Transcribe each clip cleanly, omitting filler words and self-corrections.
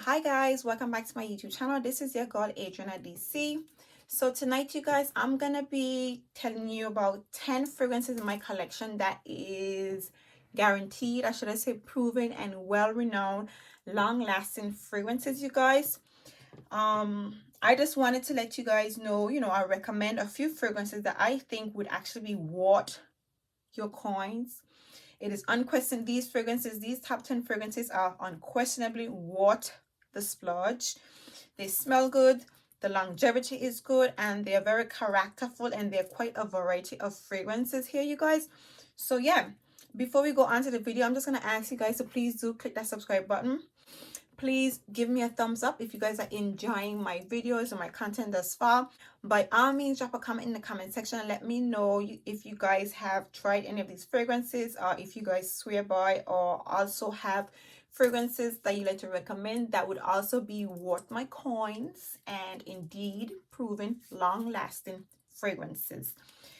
Hi guys, welcome back to my YouTube channel. This is your girl Adriana DC. So tonight you guys, I'm gonna be telling you about 10 fragrances in my collection that is guaranteed, I should I say proven and well-renowned long-lasting fragrances, you guys. I just wanted to let you guys know, I recommend a few fragrances that I think would actually be worth your coins. It is unquestioned, these top 10 fragrances are unquestionably worth the splurge. They smell good, the longevity is good, and they are very characterful, and they're quite a variety of fragrances here, you guys. So yeah, before we go on to the video, I'm just going to ask you guys to please do click that subscribe button. Please give me a thumbs up if you guys are enjoying my videos and my content thus far. By all means, drop a comment in the comment section and let me know if you guys have tried any of these fragrances, or if you guys swear by or also have fragrances that you like to recommend that would also be worth my coins and indeed proven long-lasting fragrances.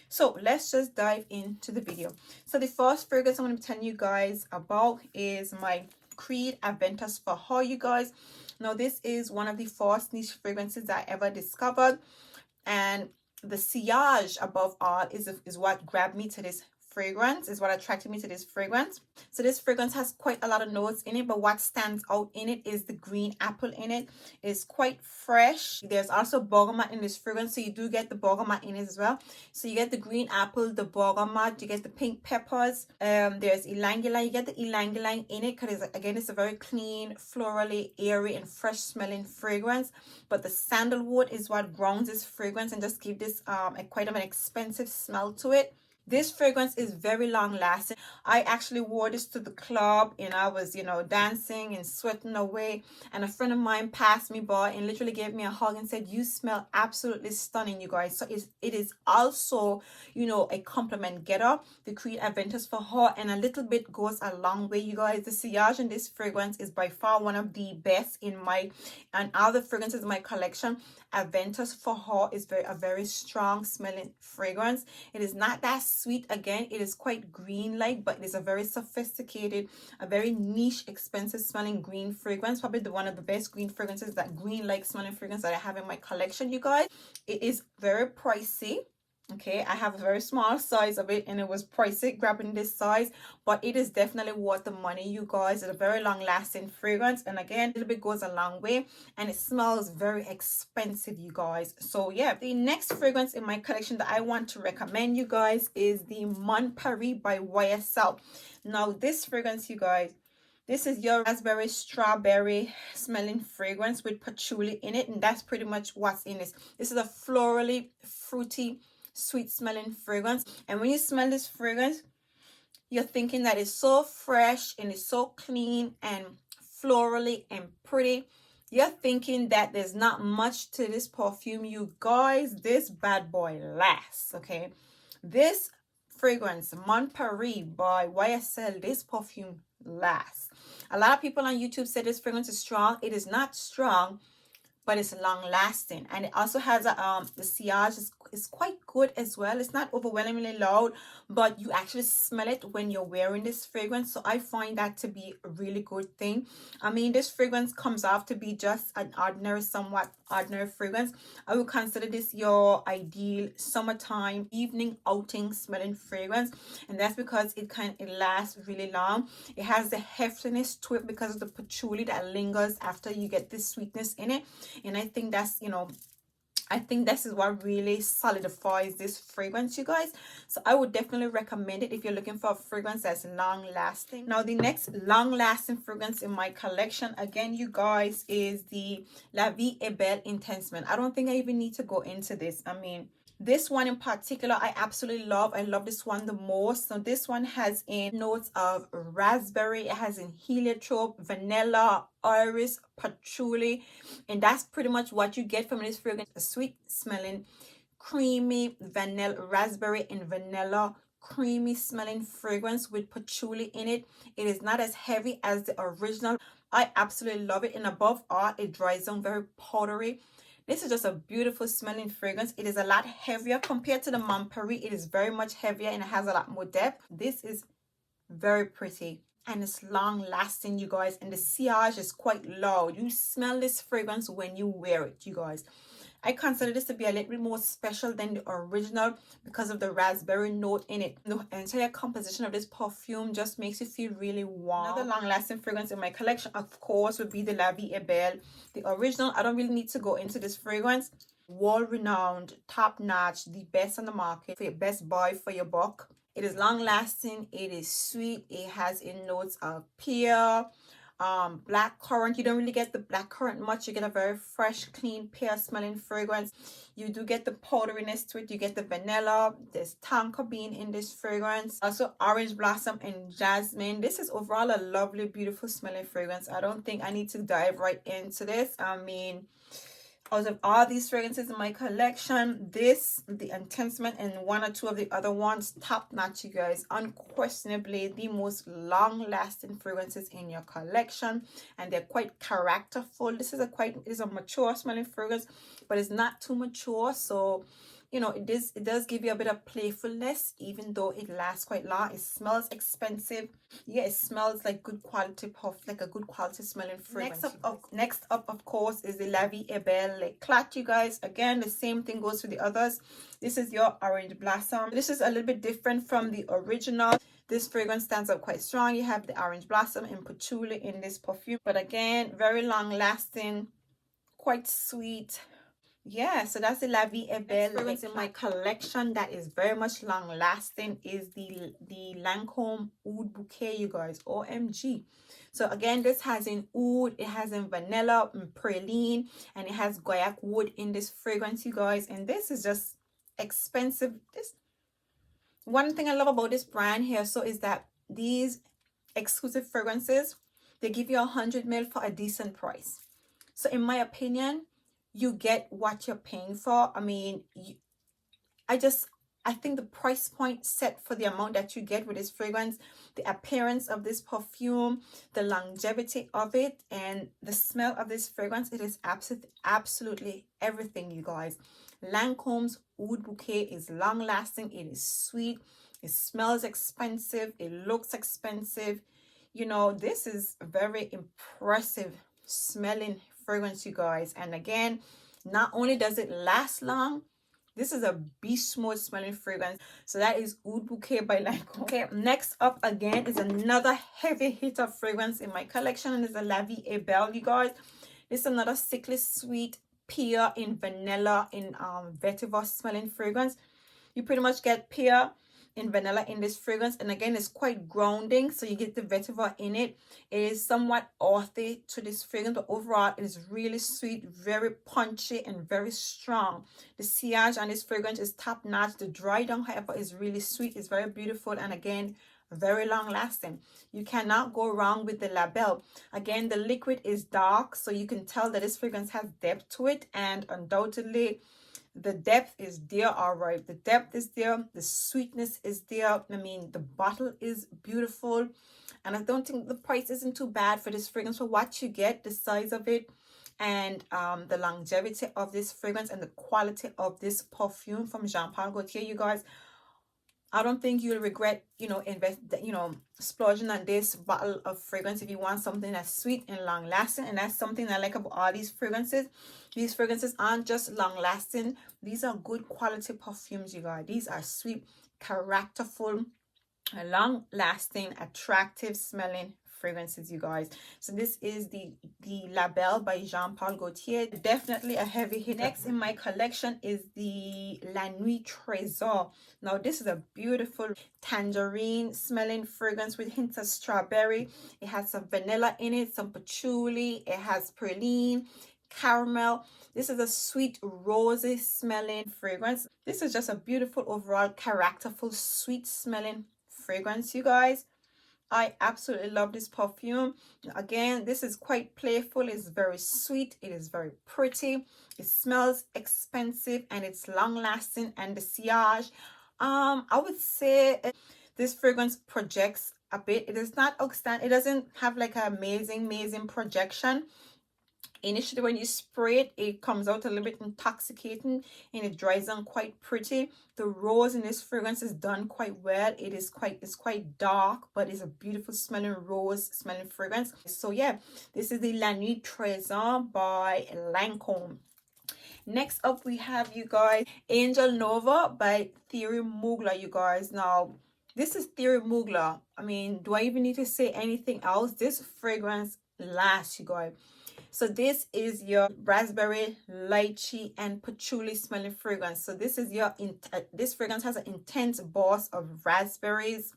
So let's just dive into the video. So the first fragrance I'm going to be telling you guys about is my Creed Aventus for her, you guys. Now this is one of the first niche fragrances I ever discovered, and the sillage above all is what grabbed me to this fragrance, is what attracted me to this fragrance. So this fragrance has quite a lot of notes in it, but what stands out in it is the green apple in it. It's quite fresh. There's also bergamot in this fragrance, so you do get the bergamot in it as well. So you get the green apple, the bergamot, you get the pink peppers, there's ylang ylang. You get the ylang ylang in it because again it's a very clean, florally, airy and fresh smelling fragrance. But the sandalwood is what grounds this fragrance and just give this quite of an expensive smell to it. This fragrance is very long lasting. I actually wore this to the club and I was, dancing and sweating away. And a friend of mine passed me by and literally gave me a hug and said, "You smell absolutely stunning, you guys." So it is also, a compliment getter. The Creed Aventus for her, and a little bit goes a long way, you guys. The sillage in this fragrance is by far one of the best in and all the fragrances in my collection. Aventus for her is a very strong smelling fragrance. It is not that sweet. Again, it is quite green like, but it is a very sophisticated, a very niche, expensive smelling green fragrance. Probably one of the best green fragrances, that green like smelling fragrance that I have in my collection, you guys. It is very pricey. Okay, I have a very small size of it and it was pricey grabbing this size, but it is definitely worth the money, you guys. It's a very long lasting fragrance, and again, a little bit goes a long way, and it smells very expensive, you guys. So yeah, the next fragrance in my collection that I want to recommend you guys is the Mon Paris by YSL. Now this fragrance, you guys, this is your raspberry strawberry smelling fragrance with patchouli in it, and that's pretty much what's in this. This is a florally fruity sweet smelling fragrance, and when you smell this fragrance, you're thinking that it's so fresh and it's so clean and florally and pretty. You're thinking that there's not much to this perfume, you guys. This bad boy lasts. Okay, this fragrance, Mon Paris by YSL, this perfume lasts. A lot of people on YouTube say this fragrance is strong. It is not strong, but it's long lasting, and it also has a the sillage is quite good as well. It's not overwhelmingly loud, but you actually smell it when you're wearing this fragrance, so I find that to be a really good thing. I mean, this fragrance comes off to be just an ordinary, somewhat ordinary fragrance. I would consider this your ideal summertime evening outing smelling fragrance, and that's because it lasts really long. It has the heftiness to it because of the patchouli that lingers after you get this sweetness in it. And I think that's, I think this is what really solidifies this fragrance, you guys. So I would definitely recommend it if you're looking for a fragrance that's long lasting. Now the next long lasting fragrance in my collection, again, you guys, is the La Vie est Belle Intensement. I don't think I even need to go into this. I mean, this one in particular, I absolutely love. I love this one the most. So this one has in notes of raspberry. It has in heliotrope, vanilla, iris, patchouli, and that's pretty much what you get from this fragrance. A sweet smelling, creamy vanilla, raspberry and vanilla, creamy smelling fragrance with patchouli in it. It is not as heavy as the original. I absolutely love it, and above all, it dries down very powdery. This is just a beautiful smelling fragrance. It is a lot heavier compared to the Mon Paris. It is very much heavier and it has a lot more depth. This is very pretty. and it's long lasting, you guys, and the sillage is quite loud. You smell this fragrance when you wear it, you guys. I consider this to be a little bit more special than the original because of the raspberry note in it. The entire composition of this perfume just makes you feel really warm. Another long-lasting fragrance in my collection, of course, would be the La Vie est Belle. The original, I don't really need to go into this fragrance. World-renowned, top-notch, the best on the market, for your best buy for your buck. It is long-lasting, it is sweet, it has in notes of pear, black currant. You don't really get the black currant much. You get a very fresh, clean, pear smelling fragrance. You do get the powderiness to it. You get the vanilla. There's tonka bean in this fragrance, also orange blossom and jasmine. This is overall a lovely, beautiful smelling fragrance. I don't think I need to dive right into this. I mean, out of all these fragrances in my collection, this, the Intensement, and one or two of the other ones, top notch, you guys. Unquestionably the most long lasting fragrances in your collection, and they're quite characterful. This is a mature smelling fragrance, but it's not too mature, so you know, it does give you a bit of playfulness, even though it lasts quite long. It smells expensive. Yeah, it smells like good quality like a good quality smelling fragrance. Next up, of course, is the La Vie est Belle L'Eclat, you guys. Again, the same thing goes for the others. This is your orange blossom. This is a little bit different from the original. This fragrance stands out quite strong. You have the orange blossom and patchouli in this perfume, but again, very long lasting, quite sweet. Yeah, so that's the La Vie est Belle. Fragrance in my collection that is very much long lasting is the Lancôme Oud Bouquet, you guys. OMG. So again, this has in oud, it has in vanilla and praline, and it has guaiac wood in this fragrance, you guys. And this is just expensive. This one thing I love about this brand here is that these exclusive fragrances, they give you 100 ml for a decent price. So in my opinion, you get what you're paying for. I mean, I think the price point set for the amount that you get with this fragrance, the appearance of this perfume, the longevity of it, and the smell of this fragrance, it is absolutely everything, you guys. Lancôme's Oud Bouquet is long lasting, it is sweet, it smells expensive, it looks expensive. You know, this is a very impressive smelling fragrance, you guys. And again, not only does it last long, this is a beast mode smelling fragrance. So that is Oud Bouquet by Lancôme. Okay, next up again is another heavy hitter fragrance in my collection, and it's a La Vie est Belle, you guys. This is another sickly sweet pear in vanilla in vetiver smelling fragrance. You pretty much get pear in vanilla in this fragrance, and again, it's quite grounding, so you get the vetiver in it. It is somewhat earthy to this fragrance, but overall it is really sweet, very punchy, and very strong. The sillage on this fragrance is top notch. The dry down, however, is really sweet. It's very beautiful, and again, very long lasting. You cannot go wrong with the La Belle. Again, the liquid is dark, so you can tell that this fragrance has depth to it, and undoubtedly the depth is there. All right, the depth is there, the sweetness is there. I mean, the bottle is beautiful, and I don't think the price isn't too bad for this fragrance for what you get, the size of it, and the longevity of this fragrance, and the quality of this perfume from Jean Paul Gaultier, you guys. I don't think you'll regret, splurging on this bottle of fragrance if you want something that's sweet and long lasting. And that's something I like about all these fragrances. These fragrances aren't just long lasting. These are good quality perfumes, you guys. These are sweet, characterful, long lasting, attractive smelling fragrances, you guys. So this is the La Belle by Jean Paul Gaultier. Definitely a heavy hit. Next in my collection is the La Nuit Tresor. Now this is a beautiful tangerine smelling fragrance with hints of strawberry. It has some vanilla in it, some patchouli, it has praline, caramel. This is a sweet rosy smelling fragrance. This is just a beautiful overall characterful sweet smelling fragrance, you guys. I absolutely love this perfume. Again, this is quite playful. It's very sweet. It is very pretty. It smells expensive, and it's long lasting. And the sillage, I would say this fragrance projects a bit. It is not outstanding. It doesn't have like an amazing projection. Initially when you spray it, it comes out a little bit intoxicating and it dries on quite pretty. The rose in this fragrance is done quite well. It's quite dark, but it's a beautiful smelling rose smelling fragrance. So yeah, this is the La Nuit Tresor by Lancôme. Next up we have, you guys, Angel Nova by Thierry Mugler, you guys. Now this is Thierry Mugler. I mean, do I even need to say anything else? This fragrance lasts, you guys. So this is your raspberry, lychee, and patchouli smelling fragrance. So this is your this fragrance has an intense boss of raspberries.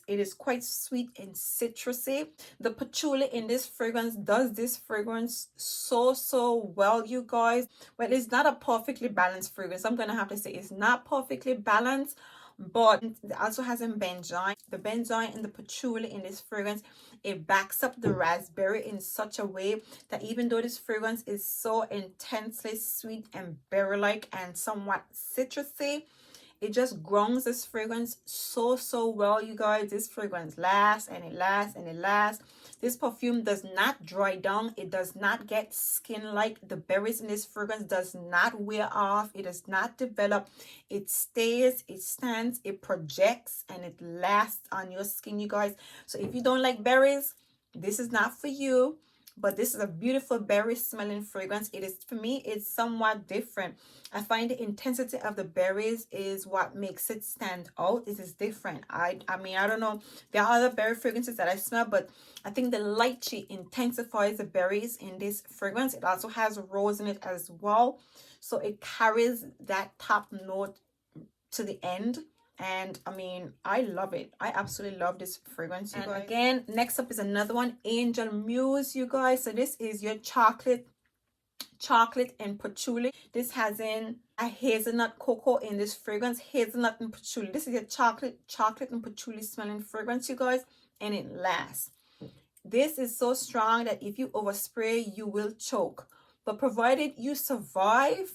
It is quite sweet and citrusy. The patchouli in this fragrance does this fragrance so well, you guys. Well, it's not a perfectly balanced fragrance. I'm gonna have to say it's not perfectly balanced, but it also has a benzoin. The benzoin and the patchouli in this fragrance, it backs up the raspberry in such a way that even though this fragrance is so intensely sweet and berry-like and somewhat citrusy, it just grounds this fragrance so well, you guys. This fragrance lasts and it lasts and it lasts. This perfume does not dry down. It does not get skin like. The berries in this fragrance does not wear off. It does not develop. It stays, it stands, it projects, and it lasts on your skin, you guys. So if you don't like berries, this is not for you. But this is a beautiful berry smelling fragrance. It is, for me, it's somewhat different. I find the intensity of the berries is what makes it stand out. It is different. I mean, I don't know. There are other berry fragrances that I smell, but I think the lychee intensifies the berries in this fragrance. It also has rose in it as well. So it carries that top note to the end. And I mean, I love it. I absolutely love this fragrance, you guys. Again, next up is another one, Angel Muse, you guys. So this is your chocolate and patchouli. This has in a hazelnut cocoa in this fragrance, hazelnut and patchouli. This is your chocolate and patchouli smelling fragrance, you guys, and it lasts. This is so strong that if you overspray, you will choke. But provided you survive,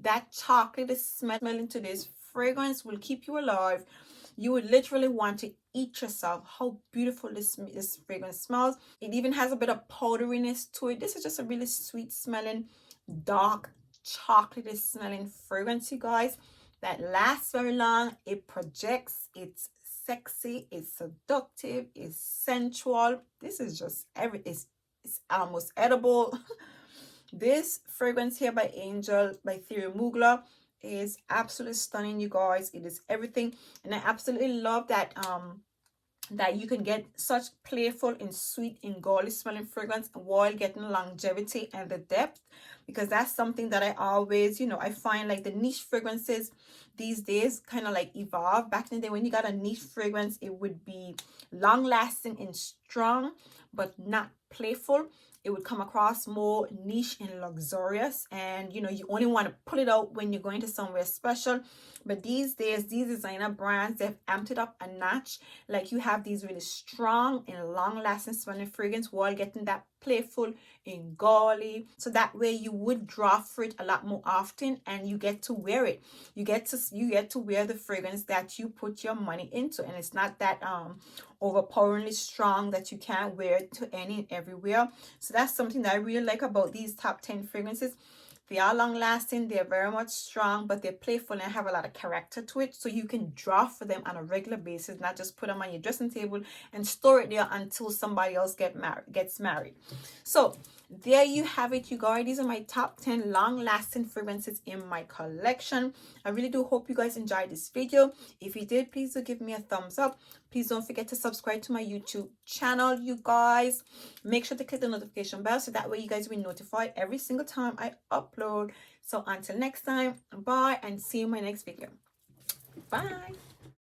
that chocolate smelling to this fragrance will keep you alive. You would literally want to eat yourself. How beautiful this fragrance smells. It even has a bit of powderiness to it. This is just a really sweet smelling, dark, chocolatey smelling fragrance, you guys, that lasts very long. It projects. It's sexy. It's seductive. It's sensual. This is just it's almost edible. This fragrance here by Thierry Mugler is absolutely stunning, you guys. It is everything, and I absolutely love that that you can get such playful and sweet and gaudy smelling fragrance while getting longevity and the depth, because that's something that I always, I find like the niche fragrances these days kind of like evolve. Back in the day, when you got a niche fragrance, it would be long lasting and strong but not playful. It would come across more niche and luxurious, and you only want to pull it out when you're going to somewhere special. But these days, these designer brands, they've amped it up a notch. Like, you have these really strong and long lasting smelling fragrance while getting that playful and gaudy, so that way you would draw for it a lot more often, and you get to wear it. You get to wear the fragrance that you put your money into, and it's not that overpoweringly strong that you can't wear it to any and everywhere. So that's something that I really like about these top 10 fragrances. They are long lasting, they're very much strong, but they're playful and have a lot of character to it. So you can draw for them on a regular basis, not just put them on your dressing table and store it there until somebody else gets married. So there you have it, you guys. These are my top 10 long lasting fragrances in my collection. I really do hope you guys enjoyed this video. If you did, please do give me a thumbs up. Please don't forget to subscribe to my YouTube channel, you guys. Make sure to click the notification bell so that way you guys will be notified every single time I upload. So until next time, bye, and see you in my next video. Bye.